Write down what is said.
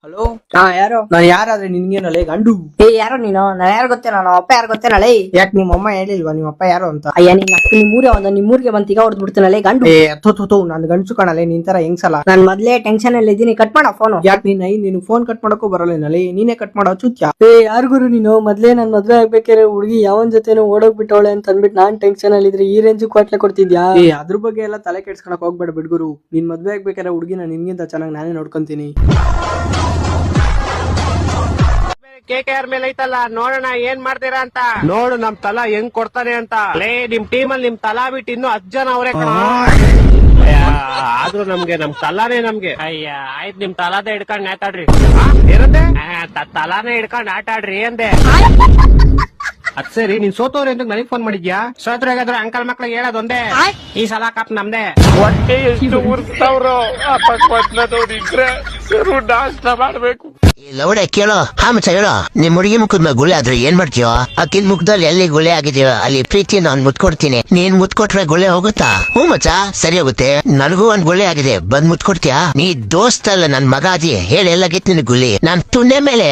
Hello, ಯಾರು? ನಾನು ಯಾರಾದ್ರೆ ನಿನ್ಗೇನಲ್ಲೇ ಗಂಡು? ಯಾರು ನೀನು? ನಾನ್ ಯಾರು ಗೊತ್ತೇನ? ನಮ್ಮ ಅಪ್ಪ ಯಾರು ಗೊತ್ತೇನಳೆ? ಯಾಕೆ ನಿಮ್ಮ ಅಮ್ಮ ಹೇಳಿಲ್ವಾ ನಿಮ್ಮ ಅಪ್ಪ ಯಾರು ಅಂತ? ಅಯ್ಯ ನಿನ್ನ ಅಕ್ಕ ನಿಮ್ಮೂರೇ ಒಂದ ನಿಮ್ಮೂರ್ಗೆ ಬಂತ ಈಗ ಹೊಡೆದ್ ಬಿಡ್ತೀನಲ್ಲೇ ಗಂಡು. ನಾನು ಗಂಡಸು ಕಾಣಲೆ ನಿನ್ ತರ ಹೆಂಗ್ಸಲ್ಲ. ನಾನ್ ಮೊದ್ಲೇ ಟೆನ್ಷನ್ ಅಲ್ಲಿ ಇದ್ದೀನಿ, ಕಟ್ ಮಾಡ ಫೋನು. ಯಾಕೆ ನೀನು ಫೋನ್ ಕಟ್ ಮಾಡಕ್ಕೂ ಬರಲ್ಲೇನಲ್ಲೇ? ನೀನೇ ಕಟ್ ಮಾಡೋ ಚುತ್ಯ. ಯಾರಿಗುರು ನೀನು? ಮೊದ್ಲೇ ನನ್ ಮದ್ವೆ ಆಗ್ಬೇಕಾರೆ ಹುಡುಗಿ ಯಾವನ್ ಜೊತೆನೋ ಓಡೋಗ್ಬಿಟ್ಟವಳೆ ಅಂತ ಅಂದ್ಬಿಟ್ಟು ನಾನ್ ಟೆನ್ಷನ್ ಅಲ್ಲಿ ಇದ್ರೆ ಈ ರೇಂಜ್ ಕ್ವಾಟ್ಲೆ ಕೊಡ್ತಿದ್ಯಾ? ಅದ್ರ ಬಗ್ಗೆ ಎಲ್ಲ ತಲೆ ಕೆಡ್ಸ್ಕೊಳಕ್ ಹೋಗ್ಬೇಡ ಬಿಡ್ಗುರು. ನಿನ್ ಮದ್ವೆ ಆಗ್ಬೇಕಾರೆ ಹುಡುಗಿನ ನಿನ್ಗಿಂತ ಚೆನ್ನಾಗಿ ನಾನೇ ನೋಡ್ಕೊಂತೀನಿ. KKR ಮೇಲೆ ಐತಲ್ಲ, ನೋಡೋಣ ಏನ್ ಮಾಡ್ತೀರಾ ಅಂತ. ನೋಡು ನಮ್ ತಲಾ ಹೆಂಗ್ ಕೊಡ್ತಾನೆ ಅಂತ. ಲೇ ನಿಮ್ ಟೀಮ್ ಅಲ್ಲಿ ನಿಮ್ ತಲಾ ಬಿಟ್ಟು ಇನ್ನು 10 ಜನ ಅವ್ರೆ ಕಣ. ಆದ್ರೂ ನಮ್ ತಲಾನೇ ನಮ್ಗೆ. ಅಯ್ಯ ಆಯ್ತು, ನಿಮ್ ತಲಾದೇ ಹಿಡ್ಕೊಂಡ್ ನೇತಾಡ್ರಿ. ಇರುತ್ತೆ ತಲಾನೇ ಹಿಡ್ಕೊಂಡ್ ಆಟ ಆಡ್ರಿ ಅಂದೆ. ಅದ್ ಸರಿ, ನೀನ್ ಸೋತವ್ರೆ ಅಂತ ನನಗ್ ಫೋನ್ ಮಾಡಿದ್ಯಾ? ಸೋತ್ರಾಗಾದ್ರೆ ಅಂಕಲ್ ಮಕ್ಳಿಗೆ ಹೇಳೋದೊಂದೇ, ಈ ಸಲ ಕಪ್ ನಮ್ದೆ. ಹೊಟ್ಟೆ ಎಷ್ಟು ಉರ್ಸ್ತಾವ್ರು ಇದ್ರೆ ನಾಷ್ಟ ಮಾಡ್ಬೇಕು. ಲೌಡೆ ಕೇಳೋ, ಮಚ್ಚ ಹೇಳೋ, ನಿಮ್ ಹುಡುಗಿ ಮುಖದ ಮೇಲೆ ಗುಳೆ ಆದ್ರೆ ಏನ್ ಮಾಡ್ತೀಯೋ? ಅಕ್ಕಿನ ಮುಖದಲ್ಲಿ ಎಲ್ಲಿ ಗುಳೆ ಆಗಿದೆಯೋ ಅಲ್ಲಿ ಪ್ರೀತಿ ನಾನ್ ಮುತ್ಕೊಡ್ತೀನಿ. ನೀನ್ ಮುತ್ಕೊಟ್ರೆ ಗುಳೆ ಹೋಗುತ್ತಾ? ಹ್ಞೂ ಮಚ್ಚ, ಸರಿ ಹೋಗುತ್ತೆ. ನನಗೂ ಒಂದ್ ಗುಳೆ ಆಗಿದೆ, ಬಂದ್ ಮುತ್ಕೊಡ್ತೀಯಾ? ನೀ ದೋಸ್ತ ಅಲ್ಲ, ನನ್ ಮಗ ಅದಿ. ಹೇಳಿ ಎಲ್ಲಾಗಿತ್ತು ನಿನ್ ಗುಳಿ? ನಾನ್ ತುಣ್ಣೆ ಮೇಲೆ